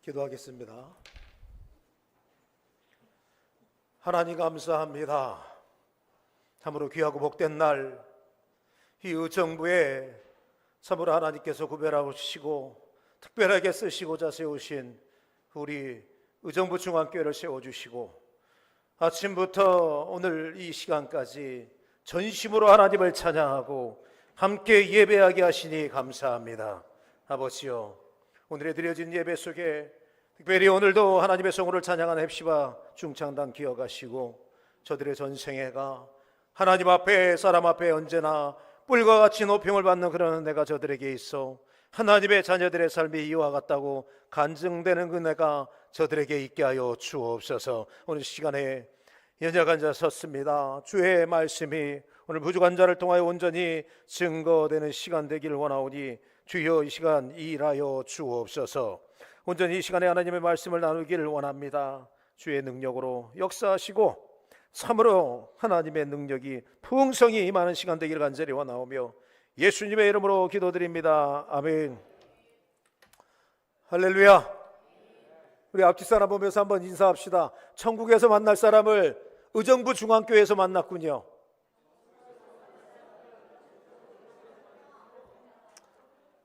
기도하겠습니다. 하나님 감사합니다. 참으로 귀하고 복된 날, 이 의정부에 참으로 하나님께서 구별하고 주시고 특별하게 쓰시고자 세우신 우리 의정부 중앙교회를 세워주시고 아침부터 오늘 이 시간까지 전심으로 하나님을 찬양하고 함께 예배하게 하시니 감사합니다. 아버지요, 오늘에 드려진 예배 속에 특별히 오늘도 하나님의 성호를 찬양하는 헵시바 중창단 기억하시고 저들의 전생애가 하나님 앞에 사람 앞에 언제나 뿔과 같이 높임을 받는 그런 은혜가 저들에게 있어 하나님의 자녀들의 삶이 이와 같다고 간증되는 은혜가 저들에게 있게 하여 주옵소서. 오늘 시간에 연약한 자 섰습니다. 주의 말씀이 오늘 부족한 자를 통하여 온전히 증거되는 시간 되기를 원하오니 주여 이 시간 일하여 주옵소서. 온전히 이 시간에 하나님의 말씀을 나누기를 원합니다. 주의 능력으로 역사하시고 참으로 하나님의 능력이 풍성히 임하는 시간 되기를 간절히 원하오며 예수님의 이름으로 기도드립니다. 아멘. 할렐루야. 우리 앞뒤 사람 보면서 한번 인사합시다. 천국에서 만날 사람을 의정부 중앙교회에서 만났군요.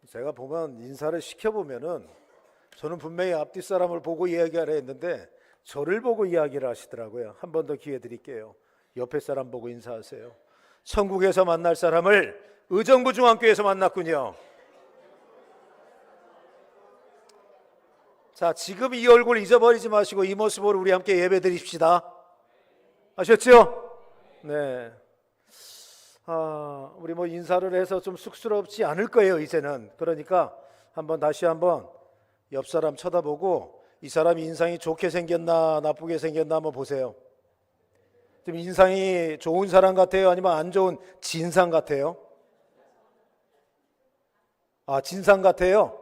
제가 보면 인사를 시켜보면은 저는 분명히 앞뒤 사람을 보고 이야기하려 했는데 저를 보고 이야기를 하시더라고요. 한 번 더 기회 드릴게요. 옆에 사람 보고 인사하세요. 천국에서 만날 사람을 의정부 중앙교회에서 만났군요. 자, 지금 이 얼굴 잊어버리지 마시고 이 모습으로 우리 함께 예배 드립시다. 아셨죠? 네. 우리 인사를 해서 좀 쑥스럽지 않을 거예요, 이제는. 그러니까 다시 한번 옆 사람 쳐다보고 이 사람이 인상이 좋게 생겼나 나쁘게 생겼나 한번 보세요. 좀 인상이 좋은 사람 같아요? 아니면 안 좋은 진상 같아요? 진상 같아요?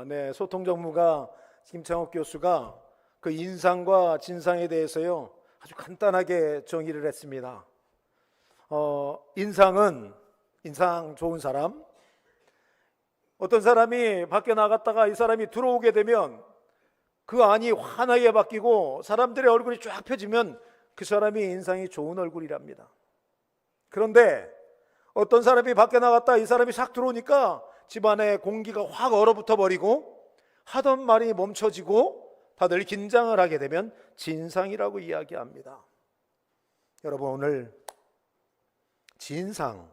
네. 소통 전문가 김창옥 교수가 그 인상과 진상에 대해서요 아주 간단하게 정의를 했습니다. 인상 좋은 사람, 어떤 사람이 밖에 나갔다가 이 사람이 들어오게 되면 그 안이 환하게 바뀌고 사람들의 얼굴이 쫙 펴지면 그 사람이 인상이 좋은 얼굴이랍니다. 그런데 어떤 사람이 밖에 나갔다 이 사람이 싹 들어오니까 집안에 공기가 확 얼어붙어 버리고 하던 말이 멈춰지고 다들 긴장을 하게 되면 진상이라고 이야기합니다. 여러분, 오늘 진상의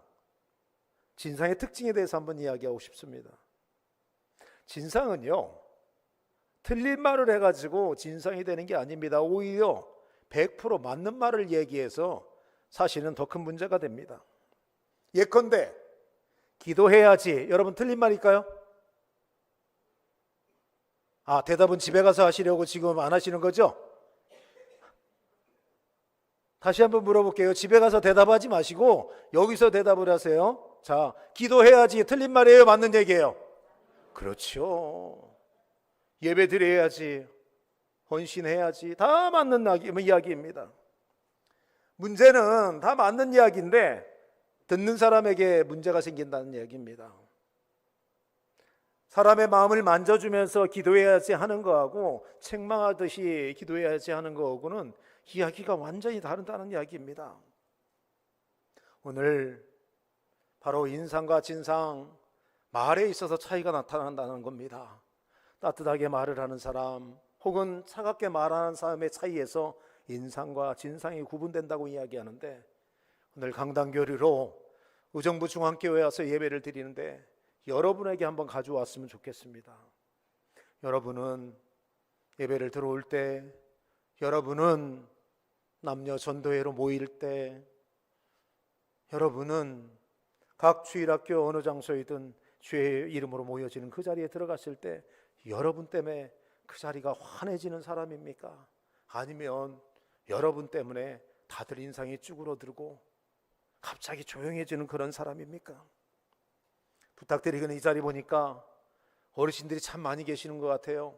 특징에 대해서 한번 이야기하고 싶습니다. 진상은요 틀린 말을 해가지고 진상이 되는 게 아닙니다. 오히려 100% 맞는 말을 얘기해서 사실은 더 큰 문제가 됩니다. 예컨대 기도해야지. 여러분, 틀린 말일까요? 대답은 집에 가서 하시려고 지금 안 하시는 거죠? 다시 한번 물어볼게요. 집에 가서 대답하지 마시고 여기서 대답을 하세요. 자, 기도해야지. 틀린 말이에요? 맞는 얘기예요? 그렇죠. 예배 드려야지. 헌신해야지. 다 맞는 이야기입니다. 문제는 다 맞는 이야기인데 듣는 사람에게 문제가 생긴다는 얘기입니다. 사람의 마음을 만져주면서 기도해야지 하는 거하고 책망하듯이 기도해야지 하는 거하고는 이야기가 완전히 다르다는 이야기입니다. 오늘 바로 인상과 진상, 말에 있어서 차이가 나타난다는 겁니다. 따뜻하게 말을 하는 사람 혹은 차갑게 말하는 사람의 차이에서 인상과 진상이 구분된다고 이야기하는데, 오늘 강단교리로 의정부 중앙교회에 와서 예배를 드리는데 여러분에게 한번 가져왔으면 좋겠습니다. 여러분은 예배를 들어올 때, 여러분은 남녀 전도회로 모일 때, 여러분은 각 주일학교 어느 장소이든 주의 이름으로 모여지는 그 자리에 들어갔을 때 여러분 때문에 그 자리가 환해지는 사람입니까? 아니면 여러분 때문에 다들 인상이 쭈그러들고 갑자기 조용해지는 그런 사람입니까? 부탁드리기는 이 자리 보니까 어르신들이 참 많이 계시는 것 같아요.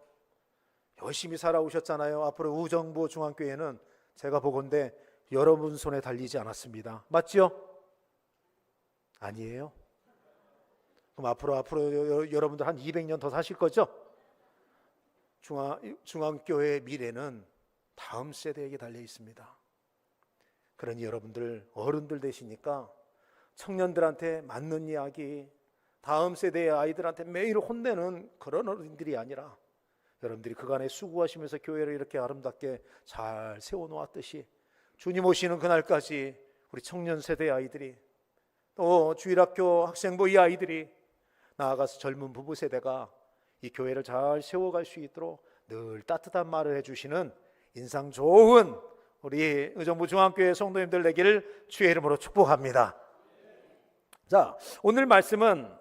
열심히 살아오셨잖아요. 앞으로 의정부 중앙교회는 제가 보건대 여러분 손에 달리지 않았습니다. 맞죠? 아니에요? 그럼 앞으로 여러분들 한 200년 더 사실 거죠? 중앙교회의 미래는 다음 세대에게 달려 있습니다. 그러니 여러분들 어른들 되시니까 청년들한테 맞는 이야기, 다음 세대의 아이들한테 매일 혼내는 그런 어른들이 아니라 여러분들이 그간에 수고하시면서 교회를 이렇게 아름답게 잘 세워놓았듯이 주님 오시는 그날까지 우리 청년 세대의 아이들이, 또 주일학교 학생부 이 아이들이, 나아가서 젊은 부부 세대가 이 교회를 잘 세워갈 수 있도록 늘 따뜻한 말을 해주시는 인상 좋은 우리 의정부 중앙교회 성도님들 되기를 주의 이름으로 축복합니다. 자, 오늘 말씀은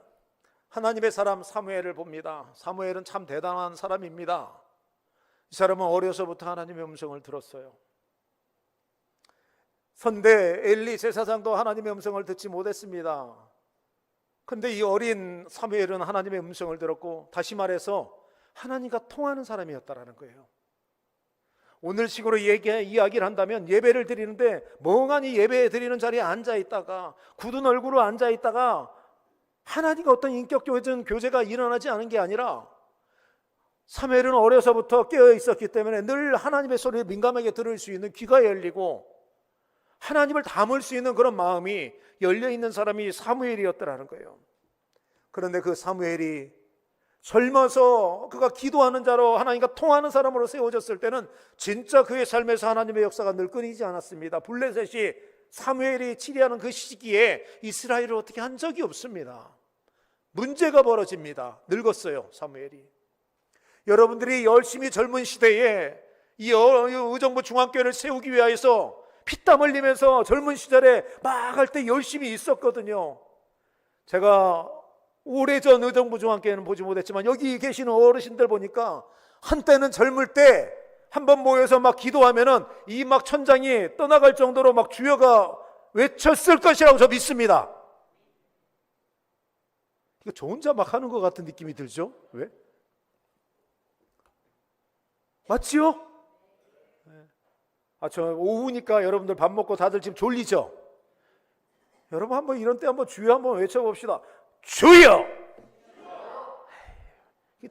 하나님의 사람 사무엘을 봅니다. 사무엘은 참 대단한 사람입니다. 이 사람은 어려서부터 하나님의 음성을 들었어요. 선대 엘리 제사장도 하나님의 음성을 듣지 못했습니다. 근데 이 어린 사무엘은 하나님의 음성을 들었고, 다시 말해서 하나님과 통하는 사람이었다라는 거예요. 오늘 식으로 이야기를 한다면 예배를 드리는데 멍하니 예배 드리는 자리에 앉아있다가 굳은 얼굴로 앉아있다가 하나님과 어떤 인격적인 교제가 일어나지 않은 게 아니라, 사무엘은 어려서부터 깨어 있었기 때문에 늘 하나님의 소리를 민감하게 들을 수 있는 귀가 열리고 하나님을 담을 수 있는 그런 마음이 열려있는 사람이 사무엘이었더라는 거예요. 그런데 그 사무엘이 젊어서 그가 기도하는 자로 하나님과 통하는 사람으로 세워졌을 때는 진짜 그의 삶에서 하나님의 역사가 늘 끊이지 않았습니다. 블레셋이 사무엘이 치리하는 그 시기에 이스라엘을 어떻게 한 적이 없습니다. 문제가 벌어집니다. 늙었어요, 사무엘이. 여러분들이 열심히 젊은 시대에 이 의정부 중앙교회를 세우기 위해서 피땀 흘리면서 젊은 시절에 막 할 때 열심히 있었거든요. 제가 오래전 의정부 중앙교회는 보지 못했지만 여기 계시는 어르신들 보니까 한때는 젊을 때 한번 모여서 막 기도하면은 이 막 천장이 떠나갈 정도로 막 주여가 외쳤을 것이라고 저 믿습니다. 이거 저 혼자 막 하는 것 같은 느낌이 들죠? 왜? 맞지요? 저 오후니까 여러분들 밥 먹고 다들 지금 졸리죠? 여러분 한번 이런 때 한번 주여 한번 외쳐봅시다. 주여!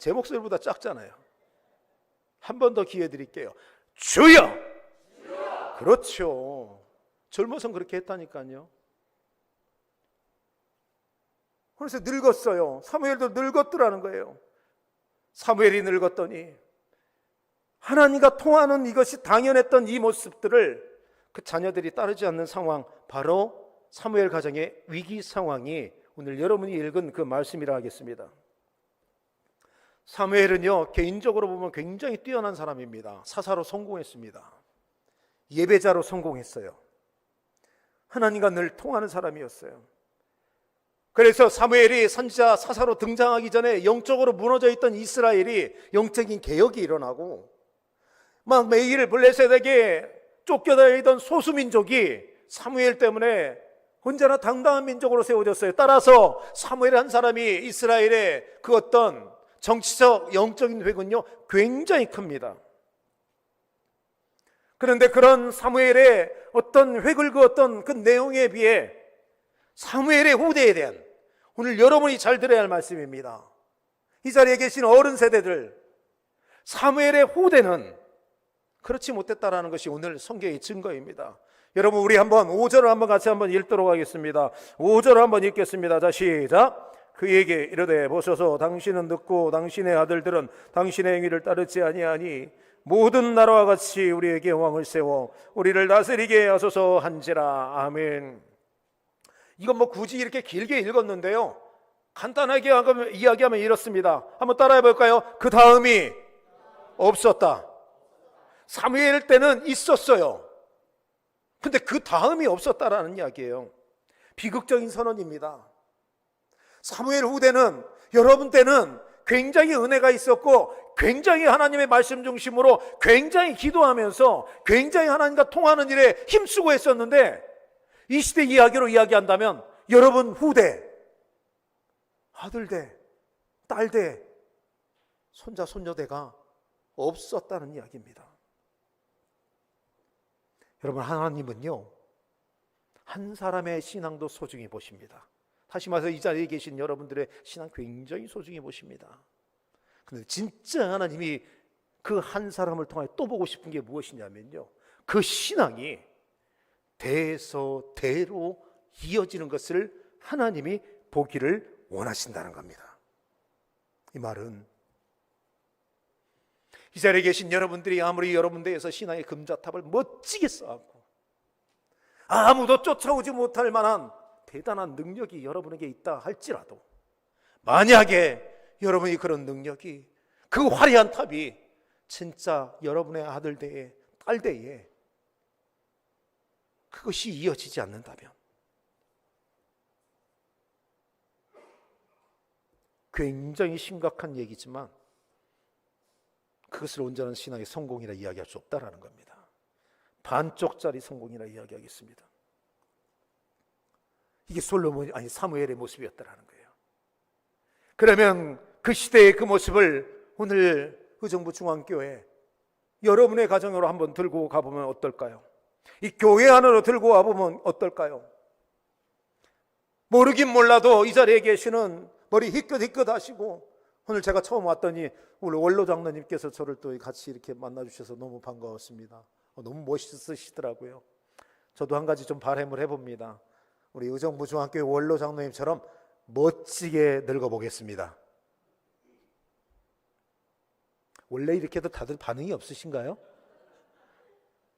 제 목소리보다 작잖아요. 한 번 더 기회 드릴게요. 주여! 그렇죠. 젊어서 그렇게 했다니까요. 그래서 늙었어요. 사무엘도 늙었더라는 거예요. 사무엘이 늙었더니 하나님과 통하는 이것이 당연했던 이 모습들을 그 자녀들이 따르지 않는 상황, 바로 사무엘 가정의 위기 상황이 오늘 여러분이 읽은 그 말씀이라 하겠습니다. 사무엘은요, 개인적으로 보면 굉장히 뛰어난 사람입니다. 사사로 성공했습니다. 예배자로 성공했어요. 하나님과 늘 통하는 사람이었어요. 그래서 사무엘이 선지자 사사로 등장하기 전에 영적으로 무너져 있던 이스라엘이 영적인 개혁이 일어나고, 막 매일 블레셋에게 쫓겨다니던 소수민족이 사무엘 때문에 언제나 당당한 민족으로 세워졌어요. 따라서 사무엘 한 사람이 이스라엘의 그 어떤 정치적 영적인 획은요 굉장히 큽니다. 그런데 그런 사무엘의 어떤 획을 그었던 그 내용에 비해 사무엘의 후대에 대한, 오늘 여러분이 잘 들어야 할 말씀입니다. 이 자리에 계신 어른 세대들, 사무엘의 후대는 그렇지 못했다라는 것이 오늘 성경의 증거입니다. 여러분, 우리 한번 5절을 한번 같이 한번 읽도록 하겠습니다. 5절을 한번 읽겠습니다. 자, 시작. 그에게 이르되 보소서, 당신은 듣고 당신의 아들들은 당신의 행위를 따르지 아니하니 모든 나라와 같이 우리에게 왕을 세워 우리를 다스리게 하소서 한지라. 아멘. 이건 뭐 굳이 이렇게 길게 읽었는데요, 간단하게 이야기하면 이렇습니다. 한번 따라해 볼까요? 그 다음이 없었다. 사무엘 때는 있었어요. 근데 그 다음이 없었다라는 이야기예요. 비극적인 선언입니다. 사무엘 후대는, 여러분 때는 굉장히 은혜가 있었고 굉장히 하나님의 말씀 중심으로 굉장히 기도하면서 굉장히 하나님과 통하는 일에 힘쓰고 했었는데, 이 시대 이야기로 이야기한다면 여러분 후대, 아들대, 딸대, 손자, 손녀대가 없었다는 이야기입니다. 여러분, 하나님은요 한 사람의 신앙도 소중히 보십니다. 다시 말해서 이 자리에 계신 여러분들의 신앙 굉장히 소중히 보십니다. 그런데 진짜 하나님이 그 한 사람을 통해 또 보고 싶은 게 무엇이냐면요, 그 신앙이 대에서 대로 이어지는 것을 하나님이 보기를 원하신다는 겁니다. 이 말은 이 자리에 계신 여러분들이 아무리 여러분 대해서 신앙의 금자탑을 멋지게 쌓았고 아무도 쫓아오지 못할 만한 대단한 능력이 여러분에게 있다 할지라도, 만약에 여러분이 그런 능력이, 그 화려한 탑이 진짜 여러분의 아들 대에, 딸 대에 그것이 이어지지 않는다면 굉장히 심각한 얘기지만 그것을 온전한 신앙의 성공이라 이야기할 수 없다라는 겁니다. 반쪽짜리 성공이라 이야기하겠습니다. 이게 사무엘의 모습이었다라는 거예요. 그러면 그 시대의 그 모습을 오늘 의정부 중앙교회 여러분의 가정으로 한번 들고 가보면 어떨까요? 이 교회 안으로 들고 와보면 어떨까요? 모르긴 몰라도 이 자리에 계시는 머리 희끗희끗 하시고, 오늘 제가 처음 왔더니 오늘 원로 장로님께서 저를 또 같이 이렇게 만나주셔서 너무 반가웠습니다. 너무 멋있으시더라고요. 저도 한 가지 좀 바람을 해봅니다. 우리 의정부 중앙교회 원로 장로님처럼 멋지게 늙어보겠습니다. 원래 이렇게 해도 다들 반응이 없으신가요?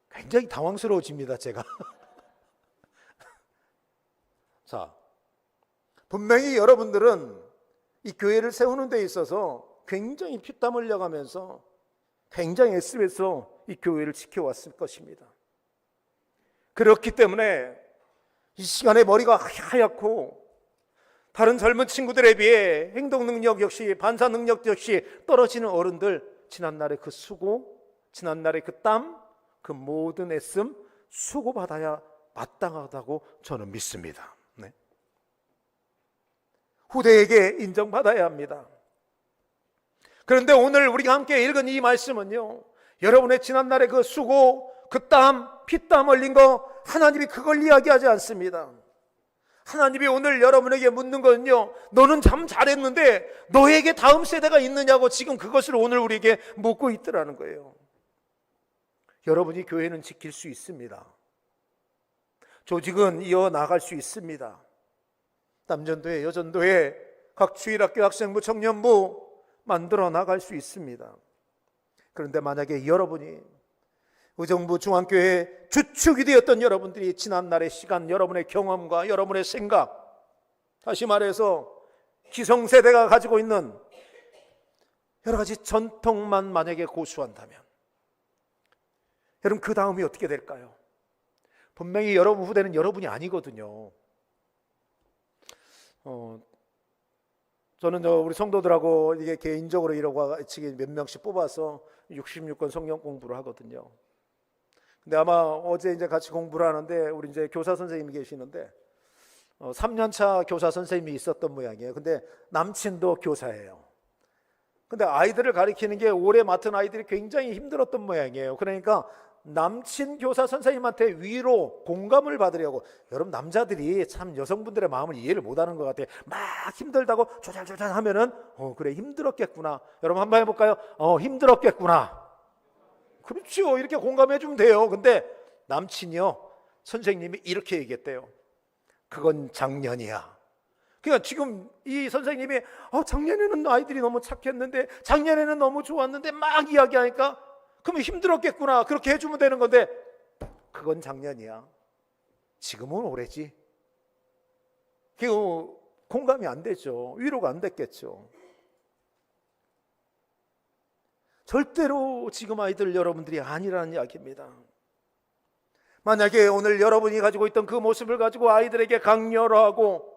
굉장히 당황스러워집니다, 제가. 자, 분명히 여러분들은 이 교회를 세우는 데 있어서 굉장히 피땀 흘려가면서 굉장히 애쓰면서 이 교회를 지켜왔을 것입니다. 그렇기 때문에 이 시간에 머리가 하얗고 다른 젊은 친구들에 비해 행동 능력 역시, 반사 능력 역시 떨어지는 어른들, 지난날의 그 수고, 지난날의 그 땀, 그 모든 애씀 수고받아야 마땅하다고 저는 믿습니다. 네. 후대에게 인정받아야 합니다. 그런데 오늘 우리가 함께 읽은 이 말씀은요, 여러분의 지난날의 그 수고, 그 땀, 피땀 흘린 거, 하나님이 그걸 이야기하지 않습니다. 하나님이 오늘 여러분에게 묻는 거는요, 너는 참 잘했는데 너에게 다음 세대가 있느냐고 지금 그것을 오늘 우리에게 묻고 있더라는 거예요. 여러분이 교회는 지킬 수 있습니다. 조직은 이어나갈 수 있습니다. 남전도회, 여전도회, 각 주일학교, 학생부, 청년부 만들어 나갈 수 있습니다. 그런데 만약에 여러분이 의정부 중앙교회 주축이 되었던 여러분들이 지난날의 시간, 여러분의 경험과 여러분의 생각, 다시 말해서 기성세대가 가지고 있는 여러 가지 전통만 만약에 고수한다면, 여러분 그 다음이 어떻게 될까요? 분명히 여러분 후대는 여러분이 아니거든요. 저는 우리 성도들하고 이게 개인적으로 이러고 같이 몇 명씩 뽑아서 66권 성경 공부를 하거든요. 근데 아마 어제 이제 같이 공부를 하는데 우리 이제 교사 선생님이 계시는데 3년차 교사 선생님이 있었던 모양이에요. 근데 남친도 교사예요. 근데 아이들을 가르치는 게 오래 맡은 아이들이 굉장히 힘들었던 모양이에요. 그러니까 남친 교사 선생님한테 위로, 공감을 받으려고, 여러분 남자들이 참 여성분들의 마음을 이해를 못하는 것 같아요. 막 힘들다고 조잘조잘 하면은 그래 힘들었겠구나. 여러분 한번 해볼까요? 힘들었겠구나. 그렇죠. 이렇게 공감해 주면 돼요. 근데 남친이요, 선생님이 이렇게 얘기했대요. 그건 작년이야. 그러니까 지금 이 선생님이 작년에는 아이들이 너무 착했는데, 작년에는 너무 좋았는데 막 이야기하니까 그러면 힘들었겠구나, 그렇게 해주면 되는 건데, 그건 작년이야, 지금은 올해지. 그 공감이 안 되죠. 위로가 안 됐겠죠. 절대로 지금 아이들 여러분들이 아니라는 이야기입니다. 만약에 오늘 여러분이 가지고 있던 그 모습을 가지고 아이들에게 강요하고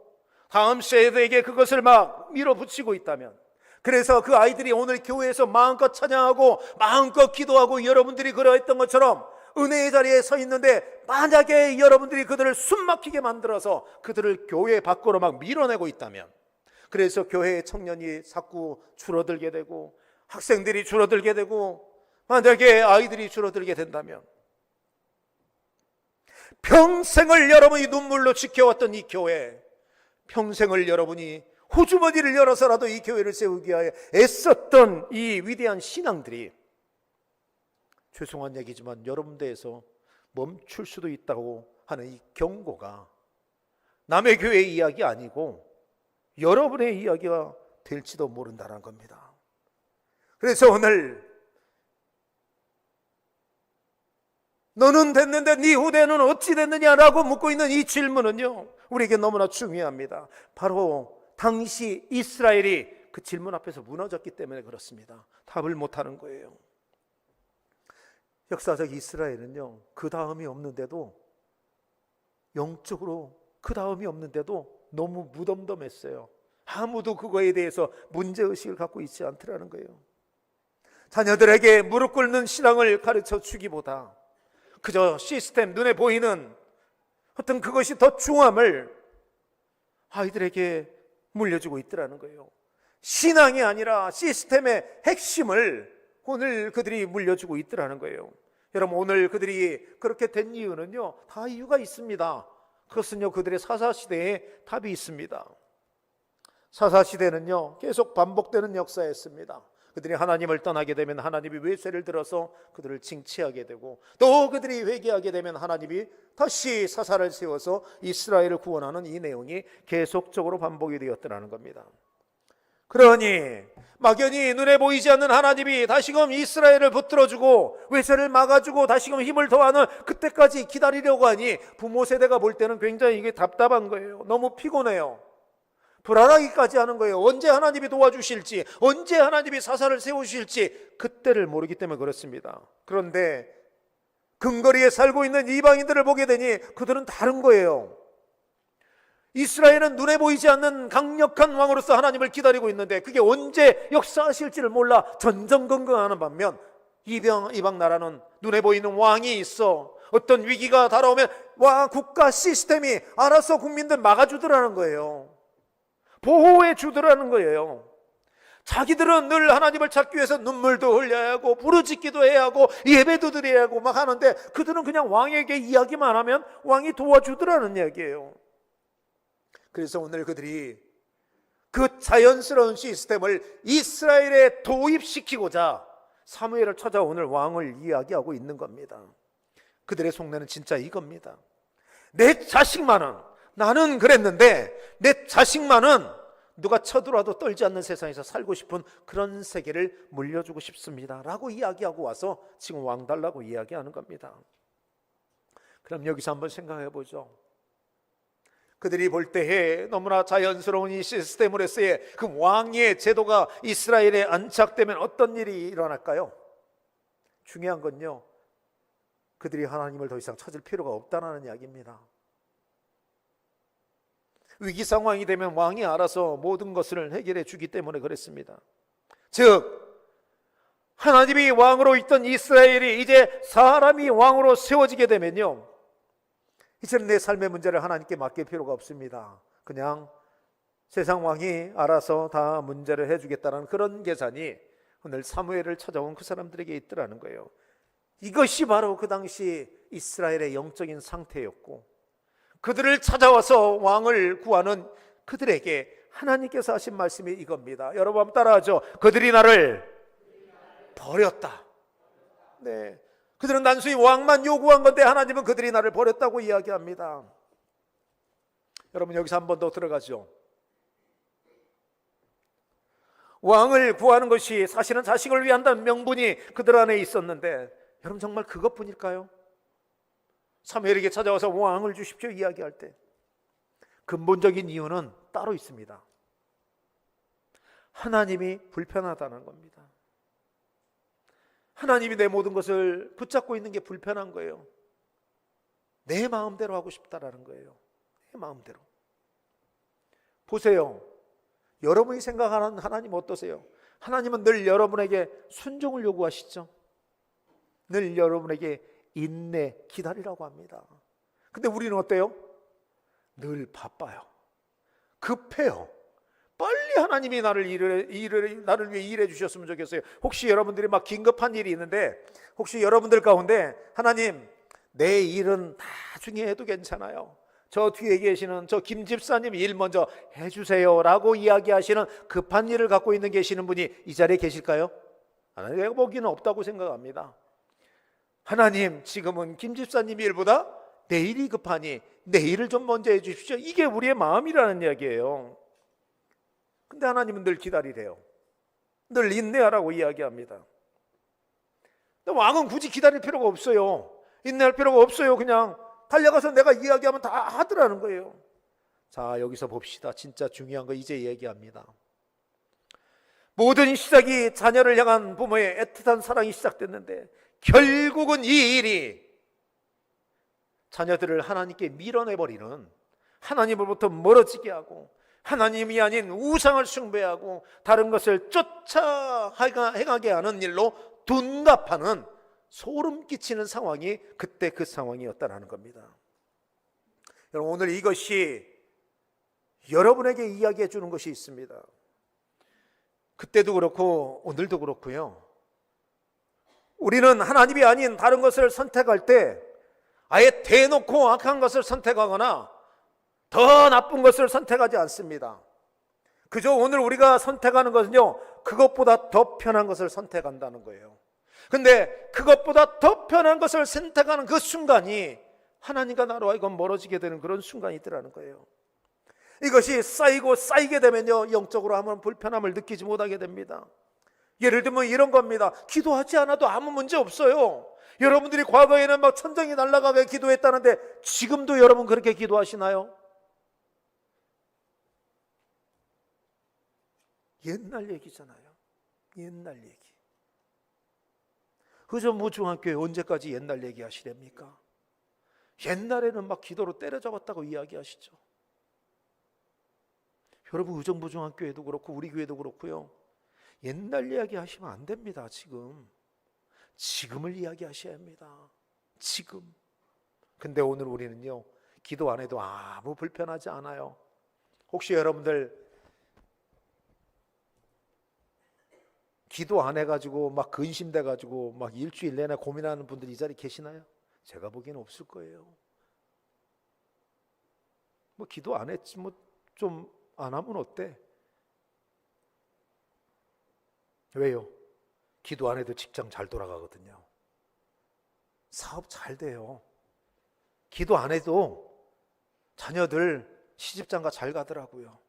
다음 세대에게 그것을 막 밀어붙이고 있다면, 그래서 그 아이들이 오늘 교회에서 마음껏 찬양하고 마음껏 기도하고 여러분들이 그러했던 것처럼 은혜의 자리에 서 있는데, 만약에 여러분들이 그들을 숨막히게 만들어서 그들을 교회 밖으로 막 밀어내고 있다면, 그래서 교회의 청년이 자꾸 줄어들게 되고 학생들이 줄어들게 되고 만약에 아이들이 줄어들게 된다면, 평생을 여러분이 눈물로 지켜왔던 이 교회, 평생을 여러분이 호주머니를 열어서라도 이 교회를 세우기 위하여 애썼던 이 위대한 신앙들이 죄송한 얘기지만 여러분 대에서 멈출 수도 있다고 하는 이 경고가 남의 교회 이야기 아니고 여러분의 이야기가 될지도 모른다는 겁니다. 그래서 오늘 너는 됐는데 네 후대는 어찌 됐느냐라고 묻고 있는 이 질문은요, 우리에게 너무나 중요합니다. 바로 당시 이스라엘이 그 질문 앞에서 무너졌기 때문에 그렇습니다. 답을 못하는 거예요. 역사적 이스라엘은요, 그 다음이 없는데도, 영적으로 그 다음이 없는데도 너무 무덤덤했어요. 아무도 그거에 대해서 문제의식을 갖고 있지 않더라는 거예요. 자녀들에게 무릎 꿇는 신앙을 가르쳐 주기보다 그저 시스템, 눈에 보이는 어떤 그것이 더 중함을 아이들에게 물려주고 있더라는 거예요. 신앙이 아니라 시스템의 핵심을 오늘 그들이 물려주고 있더라는 거예요. 여러분, 오늘 그들이 그렇게 된 이유는요, 다 이유가 있습니다. 그것은요, 그들의 사사시대에 답이 있습니다. 사사시대는요, 계속 반복되는 역사였습니다. 그들이 하나님을 떠나게 되면 하나님이 외세를 들어서 그들을 징치하게 되고, 또 그들이 회개하게 되면 하나님이 다시 사사를 세워서 이스라엘을 구원하는 이 내용이 계속적으로 반복이 되었더라는 겁니다. 그러니 막연히 눈에 보이지 않는 하나님이 다시금 이스라엘을 붙들어주고 외세를 막아주고 다시금 힘을 더하는 그때까지 기다리려고 하니 부모 세대가 볼 때는 굉장히 이게 답답한 거예요. 너무 피곤해요. 불안하기까지 하는 거예요. 언제 하나님이 도와주실지, 언제 하나님이 사사를 세우실지 그때를 모르기 때문에 그렇습니다. 그런데 근거리에 살고 있는 이방인들을 보게 되니 그들은 다른 거예요. 이스라엘은 눈에 보이지 않는 강력한 왕으로서 하나님을 기다리고 있는데 그게 언제 역사하실지를 몰라 전전긍긍하는 반면 이방 나라는 눈에 보이는 왕이 있어. 어떤 위기가 다가오면 국가 시스템이 알아서 국민들 막아주더라는 거예요. 보호해 주더라는 거예요. 자기들은 늘 하나님을 찾기 위해서 눈물도 흘려야 하고 부르짖기도 해야 하고 예배도 드려야 하고 막 하는데 그들은 그냥 왕에게 이야기만 하면 왕이 도와주더라는 얘기예요. 그래서 오늘 그들이 그 자연스러운 시스템을 이스라엘에 도입시키고자 사무엘을 찾아 오늘 왕을 이야기하고 있는 겁니다. 그들의 속내는 진짜 이겁니다. 내 자식만은, 나는 그랬는데 내 자식만은 누가 쳐들어와도 떨지 않는 세상에서 살고 싶은 그런 세계를 물려주고 싶습니다 라고 이야기하고 와서 지금 왕 달라고 이야기하는 겁니다. 그럼 여기서 한번 생각해 보죠. 그들이 볼 때에 너무나 자연스러운 이 시스템으로서의 그 왕의 제도가 이스라엘에 안착되면 어떤 일이 일어날까요? 중요한 건요, 그들이 하나님을 더 이상 찾을 필요가 없다는 이야기입니다. 위기 상황이 되면 왕이 알아서 모든 것을 해결해 주기 때문에 그랬습니다. 즉 하나님이 왕으로 있던 이스라엘이 이제 사람이 왕으로 세워지게 되면요, 이제는 내 삶의 문제를 하나님께 맡길 필요가 없습니다. 그냥 세상 왕이 알아서 다 문제를 해주겠다는 그런 계산이 오늘 사무엘을 찾아온 그 사람들에게 있더라는 거예요. 이것이 바로 그 당시 이스라엘의 영적인 상태였고, 그들을 찾아와서 왕을 구하는 그들에게 하나님께서 하신 말씀이 이겁니다. 여러분 한번 따라하죠. 그들이 나를 버렸다. 네, 그들은 단순히 왕만 요구한 건데 하나님은 그들이 나를 버렸다고 이야기합니다. 여러분 여기서 한 번 더 들어가죠. 왕을 구하는 것이 사실은 자식을 위한다는 명분이 그들 안에 있었는데 여러분 정말 그것뿐일까요? 사무엘에게 찾아와서 왕을 주십시오 이야기할 때 근본적인 이유는 따로 있습니다. 하나님이 불편하다는 겁니다. 하나님이 내 모든 것을 붙잡고 있는 게 불편한 거예요. 내 마음대로 하고 싶다라는 거예요. 내 마음대로. 보세요. 여러분이 생각하는 하나님 어떠세요? 하나님은 늘 여러분에게 순종을 요구하시죠. 늘 여러분에게 인내, 기다리라고 합니다. 근데 우리는 어때요? 늘 바빠요. 급해요. 빨리 하나님이 나를 위해 일해 주셨으면 좋겠어요. 혹시 여러분들이 막 긴급한 일이 있는데 혹시 여러분들 가운데 하나님 내 일은 나중에 해도 괜찮아요. 저 뒤에 계시는 저 김 집사님 일 먼저 해주세요 라고 이야기하시는 급한 일을 갖고 계시는 분이 이 자리에 계실까요? 내가 보기에는 없다고 생각합니다. 하나님, 지금은 김 집사님 일보다 내일이 급하니 내일을 좀 먼저 해주십시오. 이게 우리의 마음이라는 이야기예요. 근데 하나님은 늘 기다리래요. 늘 인내하라고 이야기합니다. 근데 왕은 굳이 기다릴 필요가 없어요. 인내할 필요가 없어요. 그냥 달려가서 내가 이야기하면 다 하더라는 거예요. 자, 여기서 봅시다. 진짜 중요한 거 이제 얘기합니다. 모든 시작이 자녀를 향한 부모의 애틋한 사랑이 시작됐는데 결국은 이 일이 자녀들을 하나님께 밀어내버리는, 하나님으로부터 멀어지게 하고 하나님이 아닌 우상을 숭배하고 다른 것을 쫓아 행하게 하는 일로 둔갑하는, 소름 끼치는 상황이 그때 그 상황이었다는 겁니다. 여러분, 오늘 이것이 여러분에게 이야기해 주는 것이 있습니다. 그때도 그렇고 오늘도 그렇고요. 우리는 하나님이 아닌 다른 것을 선택할 때 아예 대놓고 악한 것을 선택하거나 더 나쁜 것을 선택하지 않습니다. 그저 오늘 우리가 선택하는 것은요, 그것보다 더 편한 것을 선택한다는 거예요. 근데 그것보다 더 편한 것을 선택하는 그 순간이 하나님과 나로 하여금 멀어지게 되는 그런 순간이 있더라는 거예요. 이것이 쌓이고 쌓이게 되면요, 영적으로 아무런 불편함을 느끼지 못하게 됩니다. 예를 들면 이런 겁니다. 기도하지 않아도 아무 문제 없어요. 여러분들이 과거에는 막 천정이 날아가게 기도했다는데 지금도 여러분 그렇게 기도하시나요? 옛날 얘기잖아요. 옛날 얘기. 그저 뭐 중학교에 언제까지 옛날 얘기 하시렵니까? 옛날에는 막 기도로 때려잡았다고 이야기하시죠. 여러분, 의정부중학교에도 그렇고 우리 교회도 그렇고요, 옛날 이야기 하시면 안 됩니다. 지금을 이야기하셔야 합니다. 지금. 근데 오늘 우리는요, 기도 안 해도 아무 불편하지 않아요. 혹시 여러분들 기도 안 해가지고 막 근심돼가지고 막 일주일 내내 고민하는 분들 이 자리에 계시나요? 제가 보기에는 없을 거예요. 뭐 기도 안 했지 뭐 좀 안 하면 어때? 왜요? 기도 안 해도 직장 잘 돌아가거든요. 사업 잘 돼요. 기도 안 해도 자녀들 시집장가 잘 가더라고요.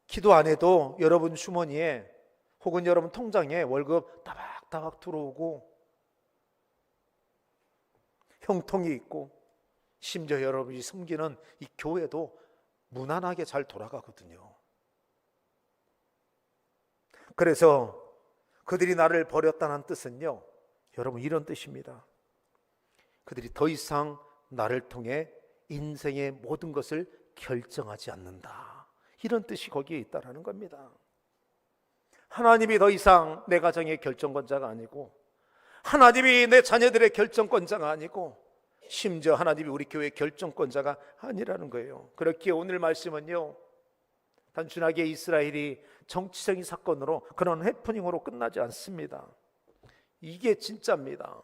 기도 안 해도 여러분 주머니에 혹은 여러분 통장에 월급 따박따박 들어오고 형통이 있고, 심지어 여러분이 섬기는 이 교회도 무난하게 잘 돌아가거든요. 그래서 그들이 나를 버렸다는 뜻은요, 여러분 이런 뜻입니다. 그들이 더 이상 나를 통해 인생의 모든 것을 결정하지 않는다, 이런 뜻이 거기에 있다는 겁니다. 하나님이 더 이상 내 가정의 결정권자가 아니고, 하나님이 내 자녀들의 결정권자가 아니고, 심지어 하나님이 우리 교회의 결정권자가 아니라는 거예요. 그렇기에 오늘 말씀은요, 단순하게 이스라엘이 정치적인 사건으로, 그런 해프닝으로 끝나지 않습니다. 이게 진짜입니다.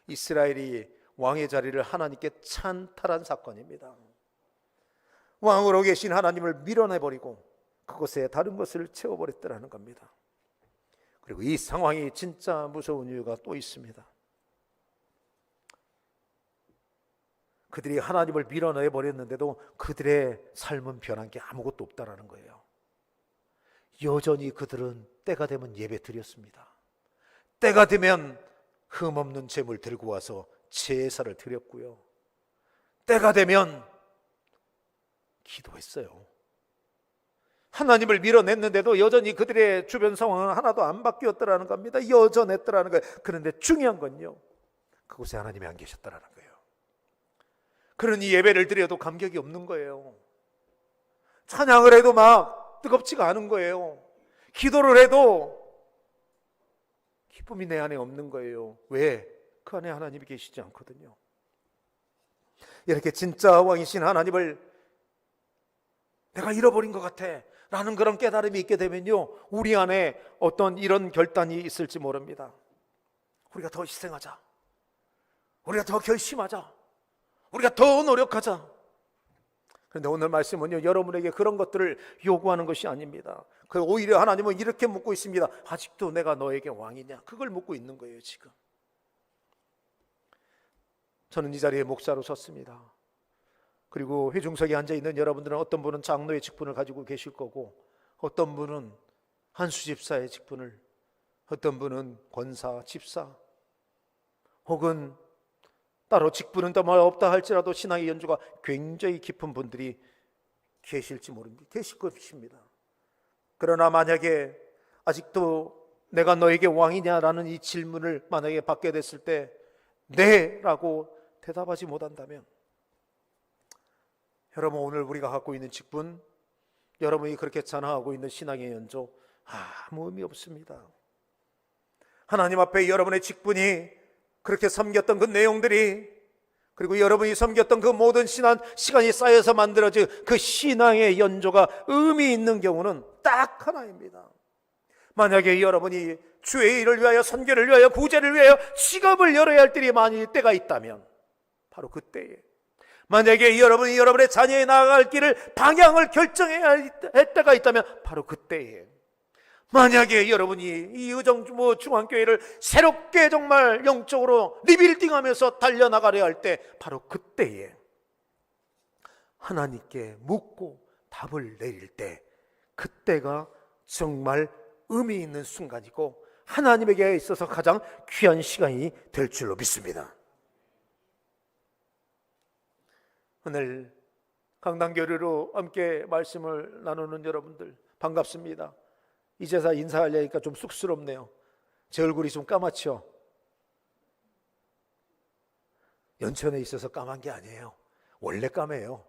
이스라엘이 왕의 자리를 하나님께 찬탈한 사건입니다. 왕으로 계신 하나님을 밀어내버리고 그곳에 다른 것을 채워버렸다는 겁니다. 그리고 이 상황이 진짜 무서운 이유가 또 있습니다. 그들이 하나님을 밀어내버렸는데도 그들의 삶은 변한 게 아무것도 없다라는 거예요. 여전히 그들은 때가 되면 예배 드렸습니다. 때가 되면 흠없는 재물 들고 와서 제사를 드렸고요, 때가 되면 기도했어요. 하나님을 밀어냈는데도 여전히 그들의 주변 상황은 하나도 안 바뀌었더라는 겁니다. 여전했더라는 거예요. 그런데 중요한 건요, 그곳에 하나님이 안 계셨더라는 거예요. 그러니 예배를 드려도 감격이 없는 거예요. 찬양을 해도 막 뜨겁지가 않은 거예요. 기도를 해도 기쁨이 내 안에 없는 거예요. 왜? 그 안에 하나님이 계시지 않거든요. 이렇게 진짜 왕이신 하나님을 내가 잃어버린 것 같아 라는 그런 깨달음이 있게 되면요, 우리 안에 어떤 이런 결단이 있을지 모릅니다. 우리가 더 희생하자, 우리가 더 결심하자, 우리가 더 노력하자. 그런데 오늘 말씀은요, 여러분에게 그런 것들을 요구하는 것이 아닙니다. 오히려 하나님은 이렇게 묻고 있습니다. 아직도 내가 너에게 왕이냐? 그걸 묻고 있는 거예요. 지금 저는 이 자리에 목사로 섰습니다. 그리고 회중석에 앉아있는 여러분들은 어떤 분은 장로의 직분을 가지고 계실 거고, 어떤 분은 한수집사의 직분을, 어떤 분은 권사, 집사, 혹은 따로 직분은 더 없다 할지라도 신앙의 연주가 굉장히 깊은 분들이 계실지 모릅니다. 계실 것입니다. 그러나 만약에 아직도 내가 너에게 왕이냐라는 이 질문을 만약에 받게 됐을 때 네 라고 대답하지 못한다면, 여러분 오늘 우리가 갖고 있는 직분, 여러분이 그렇게 찬양하고 있는 신앙의 연조 아무 의미 없습니다. 하나님 앞에 여러분의 직분이, 그렇게 섬겼던 그 내용들이, 그리고 여러분이 섬겼던 그 모든 시간이 쌓여서 만들어진 그 신앙의 연조가 의미 있는 경우는 딱 하나입니다. 만약에 여러분이 주의 일을 위하여, 선교를 위하여, 구제를 위하여 직업을 열어야 할 때가 있다면 바로 그때에, 만약에 여러분이 여러분의 자녀에 나아갈 길을, 방향을 결정해야 할 때가 있다면 바로 그때에, 만약에 여러분이 이 의정부 중앙교회를 새롭게 정말 영적으로 리빌딩하면서 달려나가려 할 때 바로 그때에 하나님께 묻고 답을 내릴 때, 그때가 정말 의미 있는 순간이고 하나님에게 있어서 가장 귀한 시간이 될 줄로 믿습니다. 오늘 강단교류로 함께 말씀을 나누는 여러분들 반갑습니다. 이제서 인사하려니까 좀 쑥스럽네요. 제 얼굴이 좀 까맣죠? 연천에 있어서 까만 게 아니에요. 원래 까매요.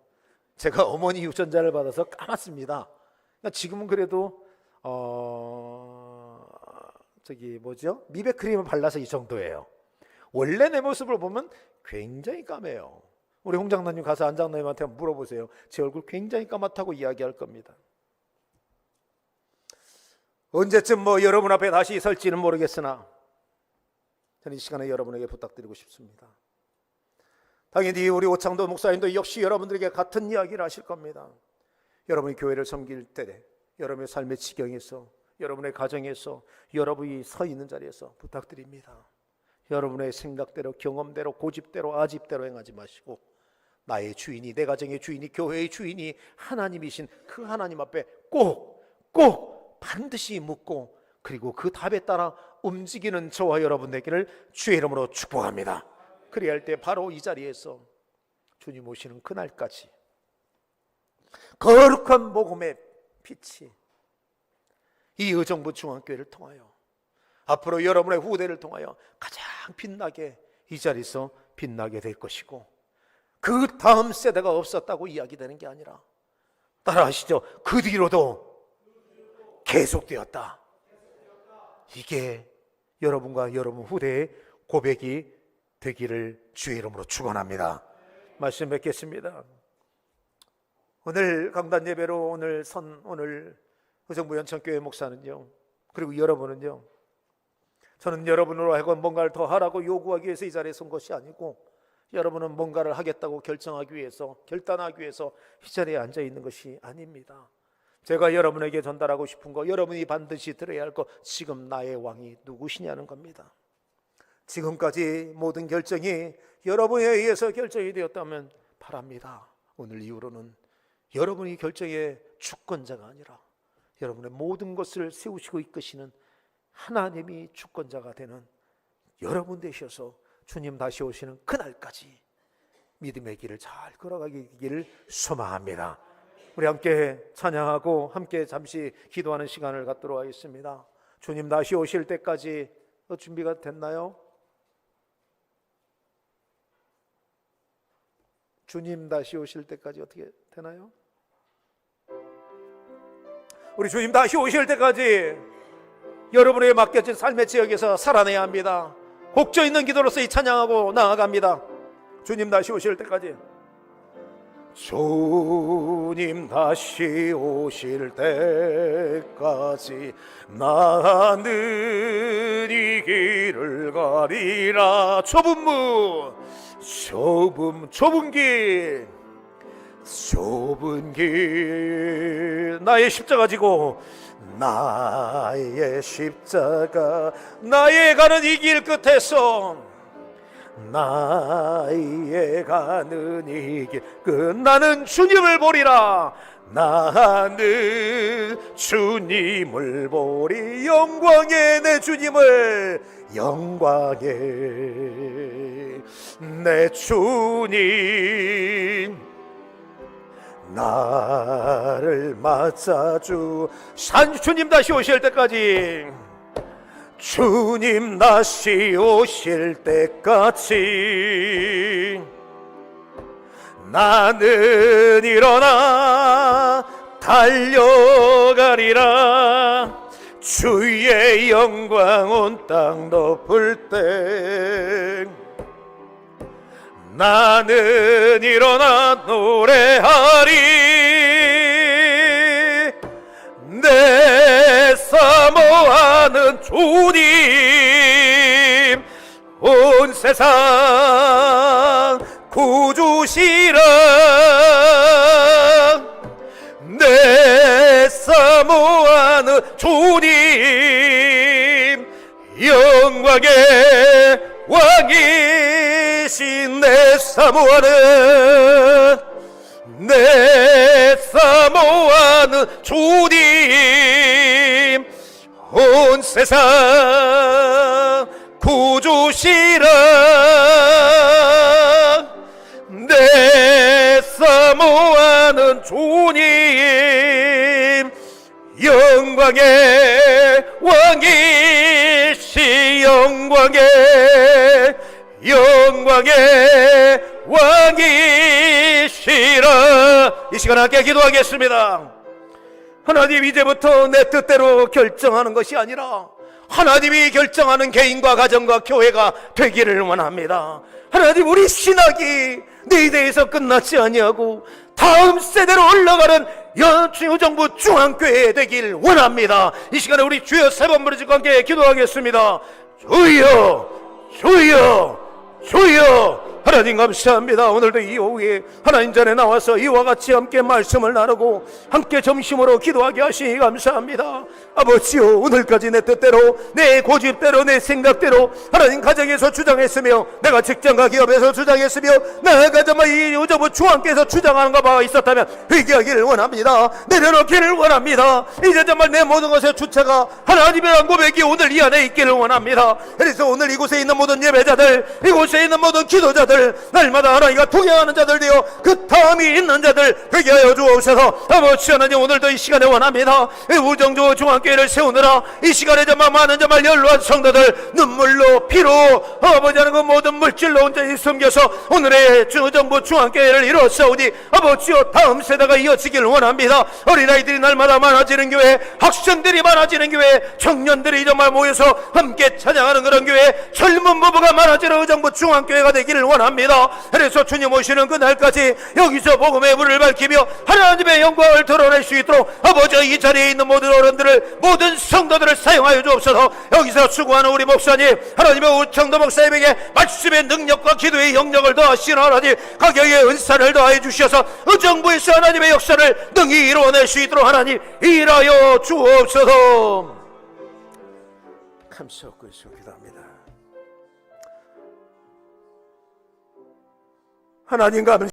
제가 어머니 유전자를 받아서 까맣습니다. 지금은 그래도 미백 크림을 발라서 이 정도예요. 원래 내 모습을 보면 굉장히 까매요. 우리 홍장로님 가서 안장로님한테 물어보세요. 제 얼굴 굉장히 까맣다고 이야기할 겁니다. 언제쯤 여러분 앞에 다시 설지는 모르겠으나 저는 이 시간에 여러분에게 부탁드리고 싶습니다. 당연히 우리 오창도 목사님도 역시 여러분들에게 같은 이야기를 하실 겁니다. 여러분이 교회를 섬길 때, 여러분의 삶의 지경에서, 여러분의 가정에서, 여러분이 서 있는 자리에서 부탁드립니다. 여러분의 생각대로, 경험대로, 고집대로, 아집대로 행하지 마시고 나의 주인이, 내 가정의 주인이, 교회의 주인이 하나님이신 그 하나님 앞에 꼭 반드시 묻고, 그리고 그 답에 따라 움직이는 저와 여러분 되기를 주의 이름으로 축복합니다. 그래야 할 때 바로 이 자리에서 주님 오시는 그날까지 거룩한 복음의 빛이 이 의정부 중앙교회를 통하여, 앞으로 여러분의 후대를 통하여 가장 빛나게, 이 자리에서 빛나게 될 것이고, 그 다음 세대가 없었다고 이야기되는 게 아니라, 따라하시죠, 그 뒤로도 계속되었다. 이게 여러분과 여러분 후대의 고백이 되기를 주의 이름으로 축원합니다. 말씀 뵙겠습니다. 오늘 강단 예배로 오늘 의정부 연천교회 목사는요, 그리고 여러분은요, 저는 여러분으로 하여금 뭔가를 더 하라고 요구하기 위해서 이 자리에 선 것이 아니고, 여러분은 뭔가를 하겠다고 결정하기 위해서, 결단하기 위해서 이 자리에 앉아 있는 것이 아닙니다. 제가 여러분에게 전달하고 싶은 거, 여러분이 반드시 들어야 할 거, 지금 나의 왕이 누구시냐는 겁니다. 지금까지 모든 결정이 여러분에 의해서 결정이 되었다면 바랍니다. 오늘 이후로는 여러분이 결정의 주권자가 아니라 여러분의 모든 것을 세우시고 이끄시는 하나님이 주권자가 되는 여러분 되셔서 주님 다시 오시는 그날까지 믿음의 길을 잘 걸어가기를 소망합니다. 우리 함께 찬양하고 함께 잠시 기도하는 시간을 갖도록 하겠습니다. 주님 다시 오실 때까지 준비가 됐나요? 주님 다시 오실 때까지 어떻게 되나요? 우리 주님 다시 오실 때까지 여러분에게 맡겨진 삶의 지역에서 살아내야 합니다. 곡조 있는 기도로서 이 찬양하고 나아갑니다. 주님 다시 오실 때까지. 주님 다시 오실 때까지 나는 이 길을 가리라. 좁은 길 나의 십자가 지고, 나의 십자가, 나의 가는 이 길 끝에서 나의 가는 이 길 끝나는 주님을 보리라. 나는 주님을 보리. 영광의 내 주님을, 영광의 내 주님, 나를 맞아주 주님 다시 오실 때까지, 주님 다시 오실 때까지 나는 일어나 달려가리라. 주의 영광 온 땅 덮을 때 나는 일어나 노래하리. 내 사모하는 주님, 온 세상 구주시라. 내 사모하는 주님, 영광의 왕이신 내 사모하는, 내 사모하는 주님, 온 세상 구주시라. 내 사모하는 주님, 영광의 왕이시, 영광의 왕이시라. 이 시간 함께 기도하겠습니다. 하나님, 이제부터 내 뜻대로 결정하는 것이 아니라 하나님이 결정하는 개인과 가정과 교회가 되기를 원합니다. 하나님, 우리 신학이 네 대에서 끝났지 아니하고 다음 세대로 올라가는 여정부 중앙교회 되길 원합니다. 이 시간에 우리 주여 세 번 부르짖고 함께 기도하겠습니다. 주여, 주여, 주여. 하나님 감사합니다. 오늘도 이 오후에 하나님 전에 나와서 이와 같이 함께 말씀을 나누고 함께 점심으로 기도하게 하시니 감사합니다. 아버지요, 오늘까지 내 뜻대로, 내 고집대로, 내 생각대로 하나님 가정에서 주장했으며, 내가 직장과 기업에서 주장했으며, 내가 정말 이 여정부 중앙께서 주장하는 바가 있었다면 회개하기를 원합니다. 내려놓기를 원합니다. 이제 정말 내 모든 것의 주체가 하나님이라는 고백이 오늘 이 안에 있기를 원합니다. 그래서 오늘 이곳에 있는 모든 예배자들, 이곳에 있는 모든 기도자들, 날마다 하나님과 동행하는 자들 되어 그 다음이 있는 자들 회개하여 주옵소서. 아버지 하나님, 오늘도 이 시간에 원합니다. 우정조 중앙교회를 세우느라 이 시간에 정말 많은 정말 연로한 성도들 눈물로 피로 아버지 하는 그 모든 물질로 온전히 숨겨서 오늘의 주정부 중앙교회를 이루었사오니 아버지여, 다음 세대가 이어지길 원합니다. 어린아이들이 날마다 많아지는 교회, 학생들이 많아지는 교회, 청년들이 정말 모여서 함께 찬양하는 그런 교회, 젊은 부부가 많아지는 의정부 중앙교회가 되기를 원합니다. 그래서 주님 오시는 그날까지 여기서 복음의 불을 밝히며 하나님의 영광을 드러낼 수 있도록 아버지, 이 자리에 있는 모든 어른들을, 모든 성도들을 사용하여 주옵소서. 여기서 수고하는 우리 목사님, 하나님의 우청도 목사님에게 말씀의 능력과 기도의 영역을 더하시는 하나님, 가격의 은사를 더하여 주셔서 의정부에서 하나님의 역사를 능히 이루어낼 수 있도록 하나님 일하여 주옵소서. 감사하고 기도합니다. 하나님 감사